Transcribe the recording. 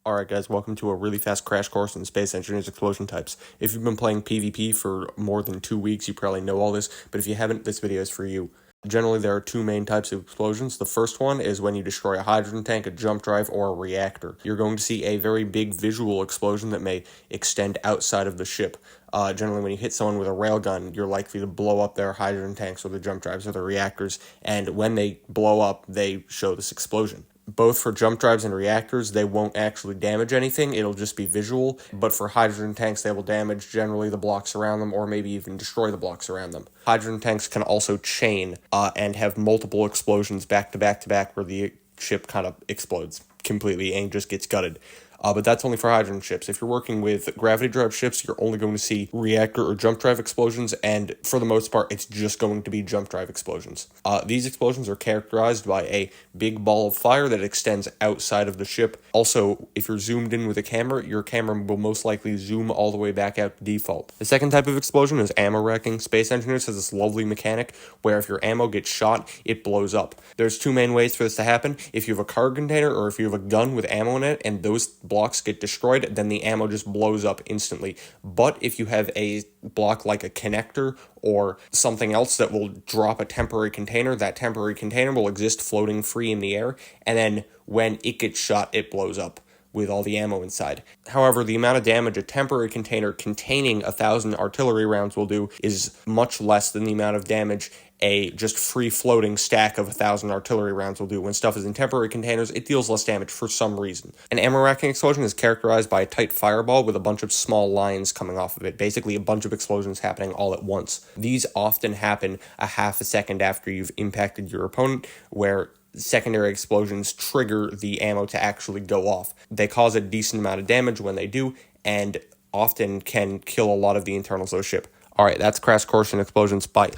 Alright guys, welcome to a really fast crash course in Space Engineers Explosion Types. If you've been playing PvP for more than 2 weeks, you probably know all this, but if you haven't, this video is for you. Generally, there are two main types of explosions. The first one is when you destroy a hydrogen tank, a jump drive, or a reactor. You're going to see a very big visual explosion that may extend outside of the ship. Generally, when you hit someone with a railgun, you're likely to blow up their hydrogen tanks or the jump drives or the reactors, and when they blow up, they show this explosion. Both for jump drives and reactors, they won't actually damage anything, it'll just be visual, but for hydrogen tanks, they will damage generally the blocks around them, or maybe even destroy the blocks around them. Hydrogen tanks can also chain, and have multiple explosions back to back to back where the ship kind of explodes completely and just gets gutted. But that's only for hydrogen ships. If you're working with gravity drive ships, you're only going to see reactor or jump drive explosions, and for the most part, it's just going to be jump drive explosions. These explosions are characterized by a big ball of fire that extends outside of the ship. Also, if you're zoomed in with a camera, your camera will most likely zoom all the way back out to default. The second type of explosion is ammo wrecking. Space Engineers has this lovely mechanic where if your ammo gets shot, it blows up. There's two main ways for this to happen. If you have a cargo container or if you have a gun with ammo in it and those blocks get destroyed, then the ammo just blows up instantly. But if you have a block like a connector or something else that will drop a temporary container, that temporary container will exist floating free in the air, and then when it gets shot, it blows up with all the ammo inside. However, the amount of damage a temporary container containing 1,000 artillery rounds will do is much less than the amount of damage a just free-floating stack of 1,000 artillery rounds will do. When stuff is in temporary containers, it deals less damage for some reason. An ammo-racking explosion is characterized by a tight fireball with a bunch of small lines coming off of it, basically a bunch of explosions happening all at once. These often happen a half a second after you've impacted your opponent, where secondary explosions trigger the ammo to actually go off. They cause a decent amount of damage when they do, and often can kill a lot of the internals of the ship. Alright, that's Crash Course in Explosions. Bye.